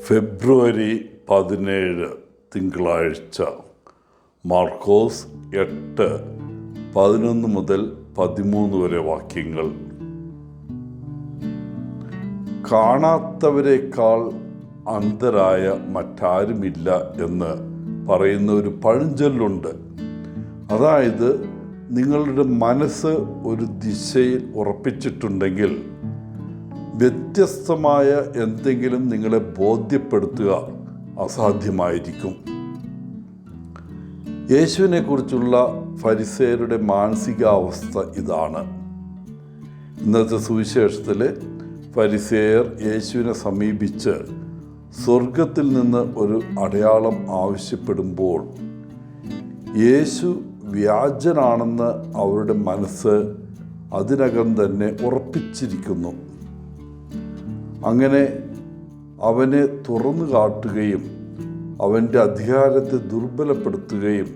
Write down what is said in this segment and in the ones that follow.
ഫെബ്രുവരി 17 തിങ്കളാഴ്ച. മാർക്കോസ് 8:11 മുതൽ 13 വരെ വാക്യങ്ങൾ. കാണാത്തവരെക്കാൾ അന്ധരായ മറ്റാരുമില്ല എന്ന് പറയുന്ന ഒരു പഴഞ്ചൊല്ലുണ്ട്. അതായത്, നിങ്ങളുടെ മനസ്സ് ഒരു ദിശയിൽ ഉറപ്പിച്ചിട്ടുണ്ടെങ്കിൽ വ്യത്യസ്തമായ എന്തെങ്കിലും നിങ്ങളെ ബോധ്യപ്പെടുത്തുക അസാധ്യമായിരിക്കും. യേശുവിനെ കുറിച്ചുള്ള ഫരിസേയരുടെ മാനസികാവസ്ഥ ഇതാണ്. ഇന്നത്തെ സുവിശേഷത്തിൽ ഫരിസേയർ യേശുവിനെ സമീപിച്ച് സ്വർഗത്തിൽ നിന്ന് ഒരു അടയാളം ആവശ്യപ്പെടുമ്പോൾ യേശു വ്യാജനാണെന്ന് അവരുടെ മനസ്സ് അതിനകം തന്നെ ഉറപ്പിച്ചിരിക്കുന്നു. അങ്ങനെ അവനെ തുറന്നു കാട്ടുകയും അവൻ്റെ അധികാരത്തെ ദുർബലപ്പെടുത്തുകയും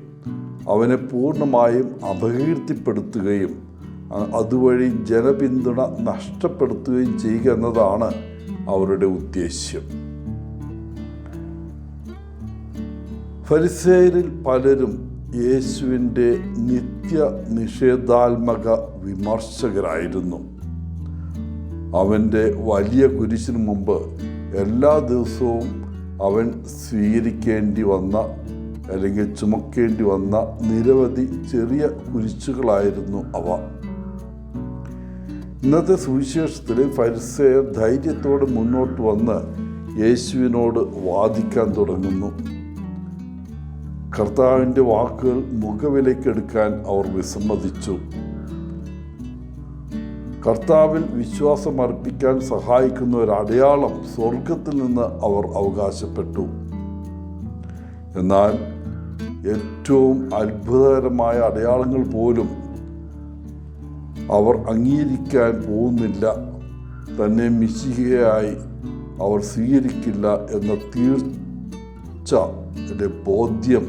അവനെ പൂർണ്ണമായും അപകീർത്തിപ്പെടുത്തുകയും അതുവഴി ജനപിന്തുണ നഷ്ടപ്പെടുത്തുകയും ചെയ്യുക എന്നതാണ് അവരുടെ ഉദ്ദേശ്യം. ഫരിസേയരിൽ പലരും യേശുവിൻ്റെ നിത്യ നിഷേധാത്മക വിമർശകരായിരുന്നു. അവൻ്റെ വലിയ കുരിശിന് മുമ്പ് എല്ലാ ദിവസവും അവൻ സ്വീകരിക്കേണ്ടി വന്ന അല്ലെങ്കിൽ ചുമക്കേണ്ടി വന്ന നിരവധി ചെറിയ കുരിശുകളായിരുന്നു അവ. ഇന്നത്തെ സുവിശേഷത്തിൽ ഫരിസേയർ ധൈര്യത്തോടെ മുന്നോട്ട് വന്ന് യേശുവിനോട് വാദിക്കാൻ തുടങ്ങുന്നു. കർത്താവിൻ്റെ വാക്കുകൾ മുഖവിലയ്ക്കെടുക്കാൻ അവർ വിസമ്മതിച്ചു. കർത്താവിൽ വിശ്വാസമർപ്പിക്കാൻ സഹായിക്കുന്ന ഒരു അടയാളം സ്വർഗത്തിൽ നിന്ന് അവർ അവകാശപ്പെട്ടു. എന്നാൽ ഏറ്റവും അത്ഭുതകരമായ അടയാളങ്ങൾ പോലും അവർ അംഗീകരിക്കാൻ പോകുന്നില്ല. തന്നെ മിശിഹയായി അവർ സ്വീകരിക്കില്ല എന്ന തീർച്ച ബോധ്യം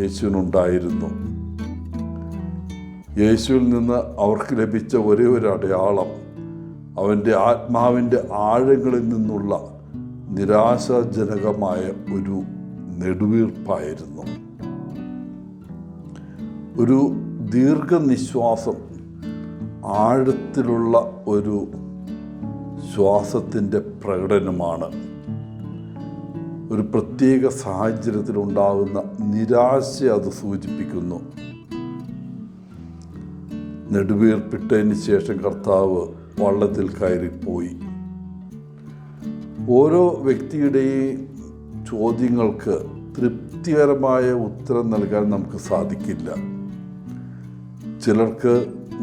യേശുവിനുണ്ടായിരുന്നു. യേശുവിൽ നിന്ന് അവർക്ക് ലഭിച്ച ഒരേ ഒരു അടയാളം അവൻ്റെ ആത്മാവിൻ്റെ ആഴങ്ങളിൽ നിന്നുള്ള നിരാശാജനകമായ ഒരു നെടുവീർപ്പായിരുന്നു. ഒരു ദീർഘനിശ്വാസം, ആഴത്തിലുള്ള ഒരു ശ്വാസത്തിൻ്റെ പ്രകടനമാണ്. ഒരു പ്രത്യേക സാഹചര്യത്തിലുണ്ടാകുന്ന നിരാശ അത് സൂചിപ്പിക്കുന്നു. നെടുവീർപ്പിട്ടതിന് ശേഷം കർത്താവ് വള്ളത്തിൽ കയറിപ്പോയി. ഓരോ വ്യക്തിയുടെയും ചോദ്യങ്ങൾക്ക് തൃപ്തികരമായ ഉത്തരം നൽകാൻ നമുക്ക് സാധിക്കില്ല. ചിലർക്ക്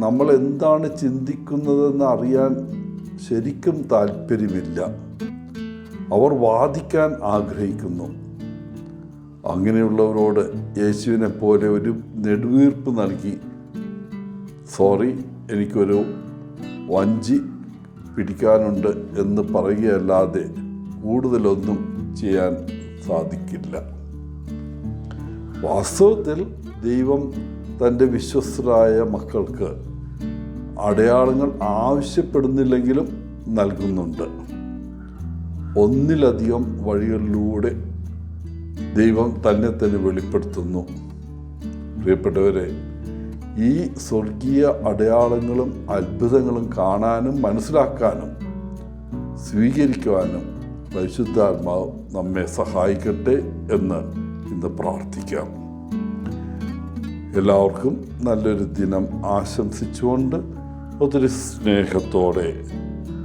നമ്മൾ എന്താണ് ചിന്തിക്കുന്നതെന്ന് അറിയാൻ ശരിക്കും താല്പര്യമില്ല. അവർ വാദിക്കാൻ ആഗ്രഹിക്കുന്നു. അങ്ങനെയുള്ളവരോട് യേശുവിനെ പോലെ ഒരു നെടുവീർപ്പ് നൽകി, സോറി, എനിക്കൊരു വഞ്ചി പിടിക്കാനുണ്ട് എന്ന് പറയുകയല്ലാതെ കൂടുതലൊന്നും ചെയ്യാൻ സാധിക്കില്ല. വാസ്തവത്തിൽ ദൈവം തൻ്റെ വിശ്വസ്തരായ മക്കൾക്ക് അടയാളങ്ങൾ ആവശ്യപ്പെടുന്നില്ലെങ്കിലും നൽകുന്നുണ്ട്. ഒന്നിലധികം വഴികളിലൂടെ ദൈവം തന്നെ തന്നെ വെളിപ്പെടുത്തുന്നു. പ്രിയപ്പെട്ടവരെ, ഈ സ്വർഗീയ അടയാളങ്ങളും അത്ഭുതങ്ങളും കാണാനും മനസ്സിലാക്കാനും സ്വീകരിക്കുവാനും പരിശുദ്ധാത്മാവ് നമ്മെ സഹായിക്കട്ടെ എന്ന് ഇന്ന് പ്രാർത്ഥിക്കാം. എല്ലാവർക്കും നല്ലൊരു ദിനം ആശംസിച്ചുകൊണ്ട് ഒത്തിരി സ്നേഹത്തോടെ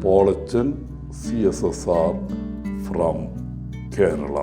പോളച്ചൻ CSSR ഫ്രം കേരള.